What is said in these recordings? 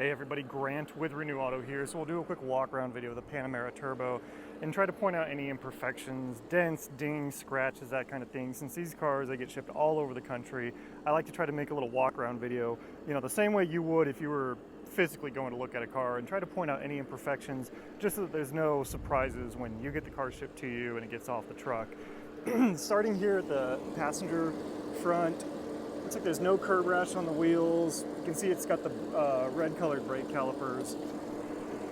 Hey everybody, Grant with Renew Auto here. So we'll do a quick walk around video of the Panamera Turbo and try to point out any imperfections, dents, dings, scratches, that kind of thing. Since these cars, they get shipped all over the country, I like to try to make a little walk around video, the same way you would if you were physically going to look at a car, and try to point out any imperfections just so that there's no surprises when you get the car shipped to you and it gets off the truck. Starting here at the passenger front, looks like there's no curb rash on the wheels. You can see it's got the red colored brake calipers,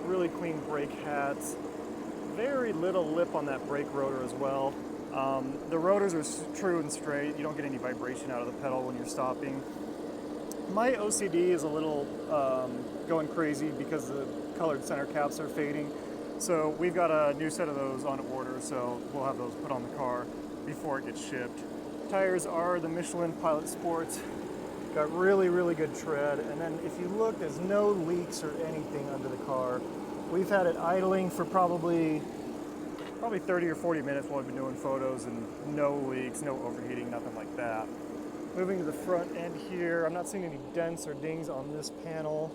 really clean brake hats, very little lip on that brake rotor as well. The rotors are true and straight. You don't get any vibration out of the pedal when you're stopping. My OCD is a little going crazy because the colored center caps are fading. So we've got a new set of those on order, so we'll have those put on the car before it gets shipped. Tires are the Michelin Pilot Sports. Got really, really good tread. And then if you look, there's no leaks or anything under the car. We've had it idling for probably 30 or 40 minutes while we've been doing photos, and no leaks, no overheating, nothing like that. Moving to the front end here, I'm not seeing any dents or dings on this panel.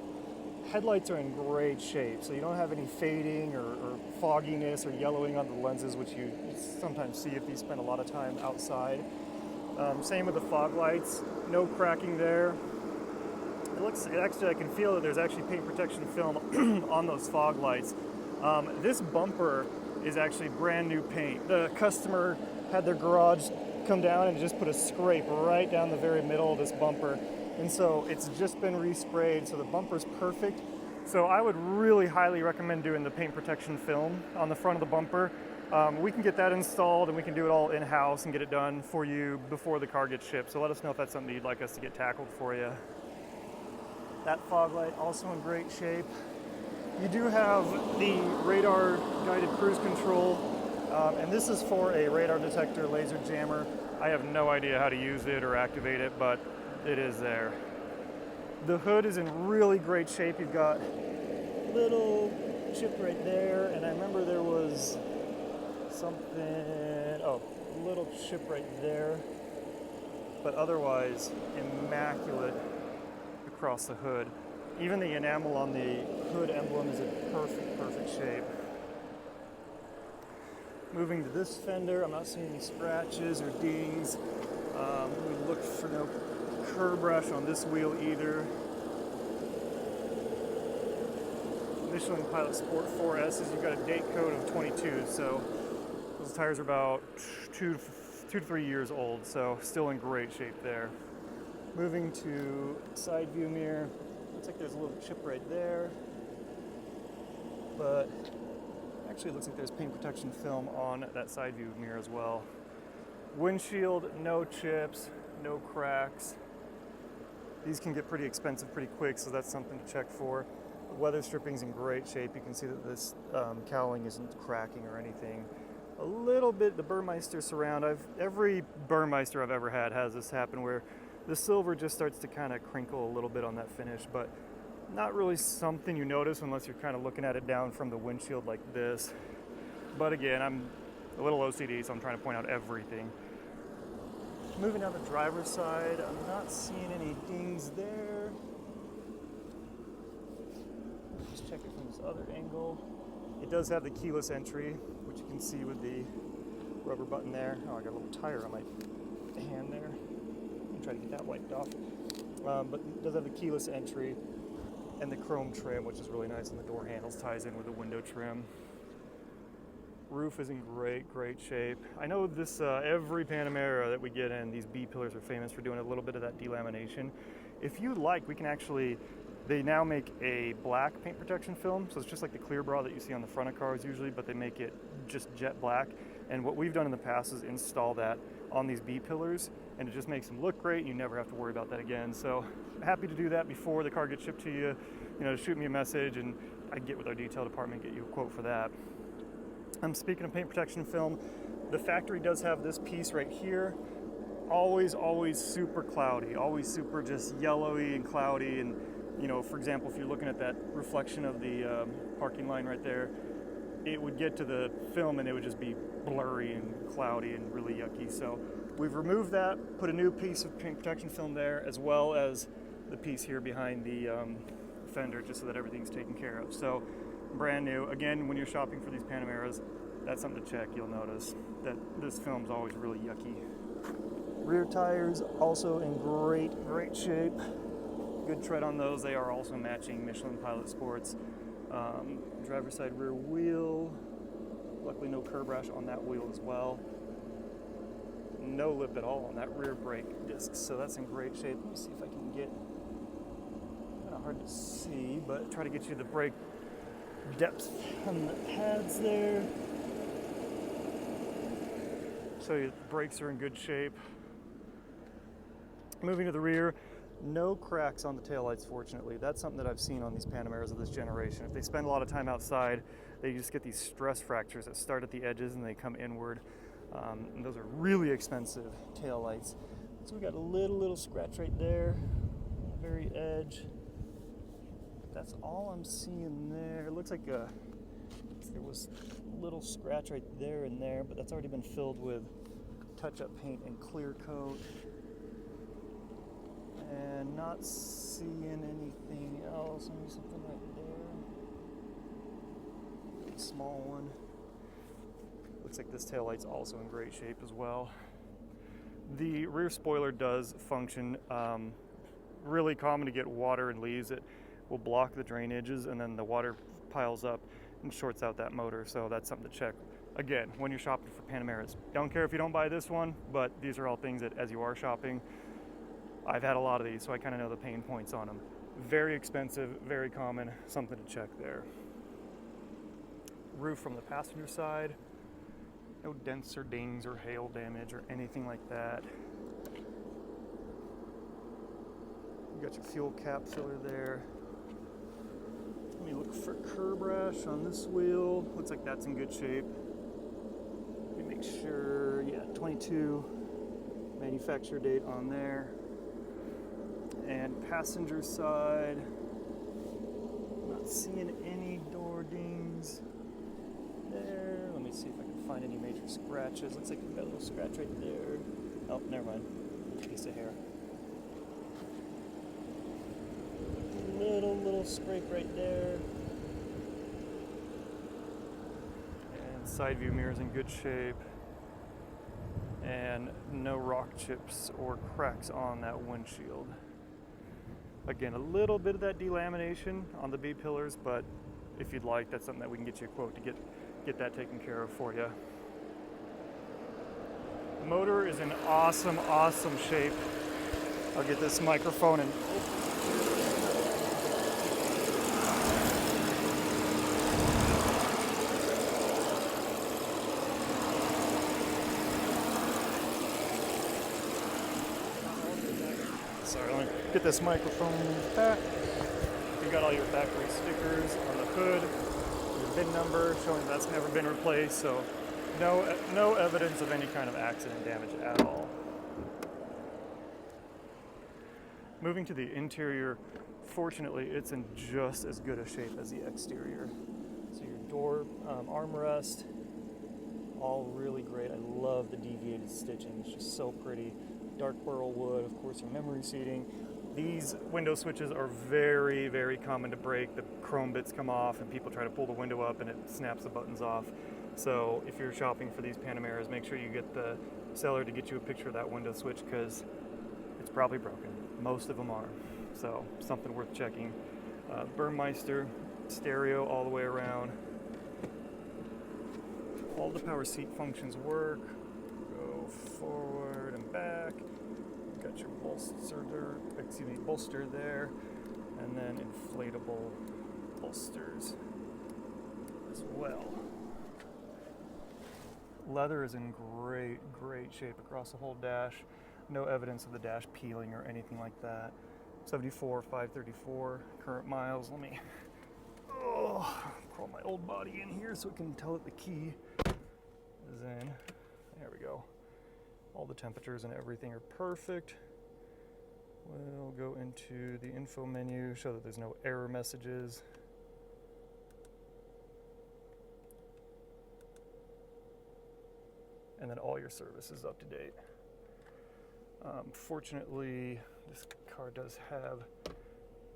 Headlights are in great shape, so you don't have any fading or fogginess or yellowing on the lenses, which you sometimes see if you spend a lot of time outside. Same with the fog lights, no cracking there. Actually, I can feel that there's actually paint protection film on those fog lights. This bumper is actually brand new paint. The customer had their garage come down and just put a scrape right down the very middle of this bumper. And so it's just been resprayed, so the bumper's perfect. So I would really highly recommend doing the paint protection film on the front of the bumper. We can get that installed and we can do it all in-house and get it done for you before the car gets shipped. So let us know if that's something you'd like us to get tackled for you. That fog light also in great shape. You do have the radar guided cruise control, and this is for a radar detector laser jammer. I have no idea how to use it or activate it, but it is there. The hood is in really great shape. You've got a little chip right there, and I remember there was a little chip right there, but otherwise immaculate across the hood. Even the enamel on the hood emblem is in perfect shape. Moving to this fender, I'm not seeing any scratches or dings. We look for no curb rash on this wheel either. Michelin Pilot Sport 4S's, you've got a date code of 22, so those tires are about 2 to 3 years old, so still in great shape there. Moving to side view mirror, looks like there's a little chip right there, but actually it looks like there's paint protection film on that side view mirror as well. Windshield, no chips, no cracks. These can get pretty expensive pretty quick, so that's something to check for. Weather stripping's in great shape. You can see that this cowling isn't cracking or anything. A little bit, the Burmeister surround, every Burmeister I've ever had has this happen where the silver just starts to kind of crinkle a little bit on that finish, but not really something you notice unless you're kind of looking at it down from the windshield like this. But again, I'm a little OCD, so I'm trying to point out everything. Moving down the driver's side, I'm not seeing any dings there. Just check it from this other angle. It does have the keyless entry, which you can see with the rubber button there. Oh, I got a little tire on my hand there. I'll try to get that wiped off. But it does have the keyless entry and the chrome trim, which is really nice, and the door handles ties in with the window trim. Roof is in great shape. I know this every Panamera that we get in, these B pillars are famous for doing a little bit of that delamination. If you like, we can actually, they now make a black paint protection film, so it's just like the clear bra that you see on the front of cars usually, but they make it just jet black. And what we've done in the past is install that on these B pillars, and it just makes them look great, and you never have to worry about that again. So happy to do that before the car gets shipped to you. Shoot me a message, and I can get with our detail department, get you a quote for that. Speaking of paint protection film, the factory does have this piece right here. Always super cloudy, always super just yellowy and cloudy. And for example, if you're looking at that reflection of the parking line right there, it would get to the film and it would just be blurry and cloudy and really yucky. So we've removed that, put a new piece of paint protection film there, as well as the piece here behind the fender just so that everything's taken care of. So brand new. Again, when you're shopping for these Panameras, that's something to check. You'll notice that this film's always really yucky. Rear tires also in great shape. Good tread on those. They are also matching Michelin Pilot Sports. Driver's side rear wheel. Luckily no curb rash on that wheel as well. No lip at all on that rear brake disc, so that's in great shape. Let me see if I can get, kind of hard to see, but try to get you the brake depth on the pads there. So your brakes are in good shape. Moving to the rear, no cracks on the taillights, fortunately. That's something that I've seen on these Panameras of this generation. If they spend a lot of time outside, they just get these stress fractures that start at the edges and they come inward. And those are really expensive taillights. So we got a little scratch right there, on the very edge. That's all I'm seeing there. It looks like there was a little scratch right there and there, but that's already been filled with touch-up paint and clear coat. And not seeing anything else. Maybe something right there. Small one. Looks like this taillight's also in great shape as well. The rear spoiler does function. Really common to get water and leaves. It will block the drainages and then the water piles up and shorts out that motor. So that's something to check. Again, when you're shopping for Panameras. Don't care if you don't buy this one, but these are all things that as you are shopping, I've had a lot of these, so I kind of know the pain points on them. Very expensive, very common, something to check there. Roof from the passenger side. No dents or dings or hail damage or anything like that. You got your fuel cap filler there. Let me look for curb rash on this wheel. Looks like that's in good shape. Let me make sure, yeah, 22 manufacture date on there. And passenger side, not seeing any door dings there. Let me see if I can find any major scratches. Looks like we've got a little scratch right there. Oh, never mind. Piece of hair. Little scrape right there. And side view mirrors in good shape. And no rock chips or cracks on that windshield. Again, a little bit of that delamination on the B-pillars, but if you'd like, that's something that we can get you a quote to get that taken care of for you. Motor is in awesome shape. I'll get this microphone and sorry, let me get this microphone back. You got all your factory stickers on the hood, your VIN number showing that's never been replaced, so no evidence of any kind of accident damage at all. Moving to the interior, fortunately it's in just as good a shape as the exterior. So your door armrest, all really great. I love the deviated stitching, it's just so pretty. Dark burl wood, of course, your memory seating. These window switches are very common to break. The chrome bits come off and people try to pull the window up and it snaps the buttons off. So if you're shopping for these Panameras, make sure you get the seller to get you a picture of that window switch because it's probably broken. Most of them are. So something worth checking. Burmeister stereo all the way around. All the power seat functions work. Go forward and back. Got your bolster there, and then inflatable bolsters as well. Leather is in great shape across the whole dash. No evidence of the dash peeling or anything like that. 74,534 current miles. Let me crawl my old body in here so it can tell it the key is in. There we go. All the temperatures and everything are perfect. We'll go into the info menu, show that there's no error messages. And then all your service is up to date. Fortunately, this car does have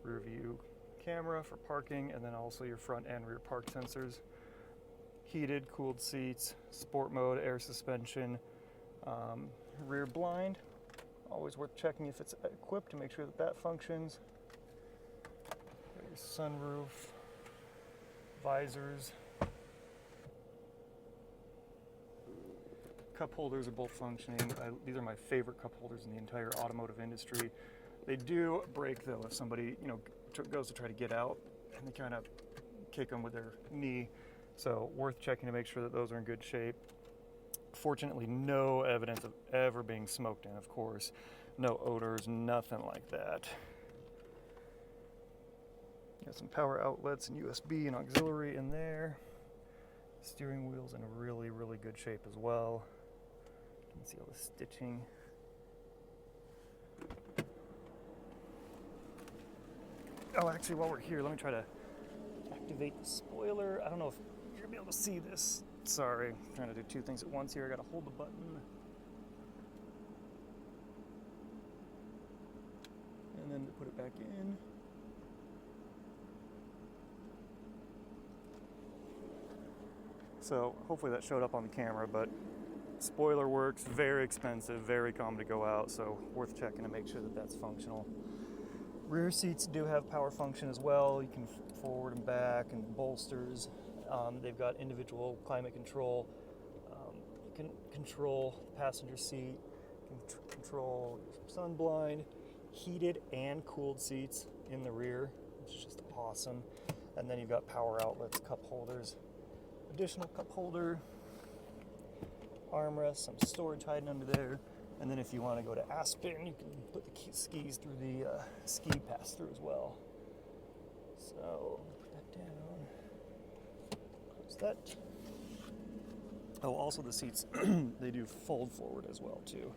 rear view camera for parking, and then also your front and rear park sensors. Heated, cooled seats, sport mode, air suspension, rear blind. Always worth checking if it's equipped to make sure that that functions. Got your sunroof, visors. Cup holders are both functioning. These are my favorite cup holders in the entire automotive industry. They do break though if somebody, goes to try to get out and they kind of kick them with their knee. So worth checking to make sure that those are in good shape. Fortunately, no evidence of ever being smoked in, of course. No odors, nothing like that. Got some power outlets and USB and auxiliary in there. Steering wheel's in really, really good shape as well. You can see all the stitching. Oh, actually, while we're here, let me try to activate the spoiler. I don't know if you're gonna be able to see this. Sorry, I'm trying to do two things at once here. I gotta hold the button. And then to put it back in. So hopefully that showed up on the camera, but spoiler works, very expensive, very common to go out, so worth checking to make sure that that's functional. Rear seats do have power function as well. You can forward and back, and bolsters. They've got individual climate control. You can control the passenger seat, you can control your sun blind, heated and cooled seats in the rear, which is just awesome. And then you've got power outlets, cup holders, additional cup holder, armrest, some storage hiding under there. And then if you want to go to Aspen, you can put the skis through the ski pass-through as well. So, put that down. Close that. Oh, also the seats, they do fold forward as well, too.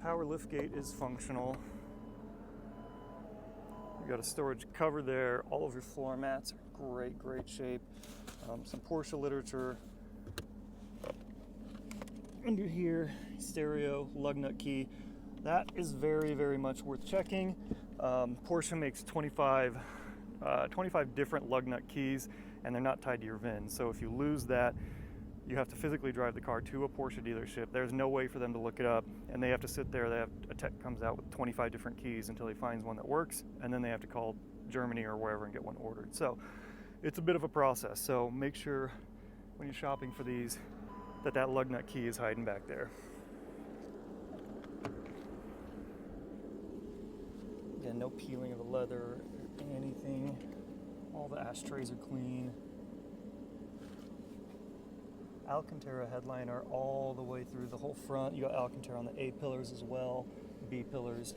Power liftgate is functional. You got a storage cover there. All of your floor mats are great shape. Some Porsche literature. Under here, stereo, lug nut key. That is very much worth checking. Porsche makes 25 different lug nut keys, and they're not tied to your VIN. So if you lose that, you have to physically drive the car to a Porsche dealership. There's no way for them to look it up, and they have to sit there. A tech comes out with 25 different keys until he finds one that works, and then they have to call Germany or wherever and get one ordered. So it's a bit of a process. So make sure when you're shopping for these that lug nut key is hiding back there. Again, no peeling of the leather or anything. All the ashtrays are clean. Alcantara headliner all the way through the whole front. You got Alcantara on the A pillars as well, B pillars.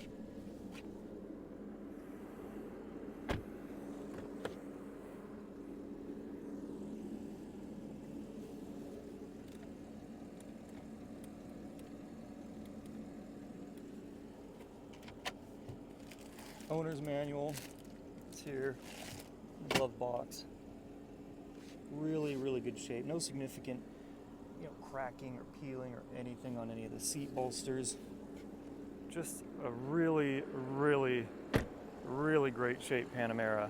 Owner's manual, it's here, glove box. Really good shape. No significant, cracking or peeling or anything on any of the seat bolsters. Just a really great shape Panamera.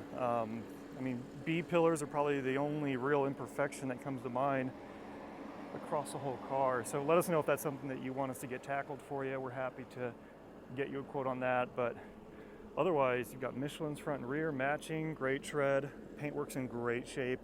B pillars are probably the only real imperfection that comes to mind across the whole car. So let us know if that's something that you want us to get tackled for you. We're happy to get you a quote on that. But otherwise, you've got Michelin's front and rear matching, great tread. Paintwork's in great shape.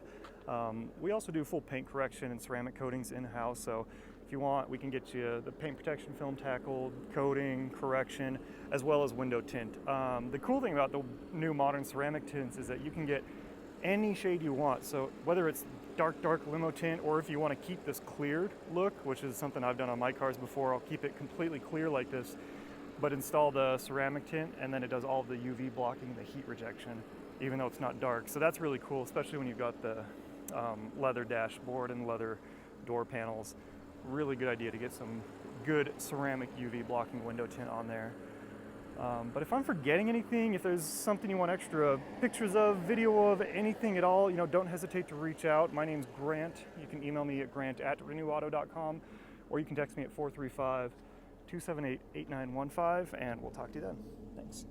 We also do full paint correction and ceramic coatings in-house, so if you want, we can get you the paint protection film tackled, coating, correction, as well as window tint. The cool thing about the new modern ceramic tints is that you can get any shade you want, so whether it's dark limo tint, or if you want to keep this cleared look, which is something I've done on my cars before, I'll keep it completely clear like this, but install the ceramic tint, and then it does all the UV blocking, the heat rejection, even though it's not dark. So that's really cool, especially when you've got the leather dashboard and leather door panels. Really good idea to get some good ceramic UV blocking window tint on there. But if I'm forgetting anything, if there's something you want extra pictures of, video of, anything at all, don't hesitate to reach out. My name's Grant. You can email me at grant@renewauto.com, or you can text me at 278-8915, and we'll talk to you then. Thanks.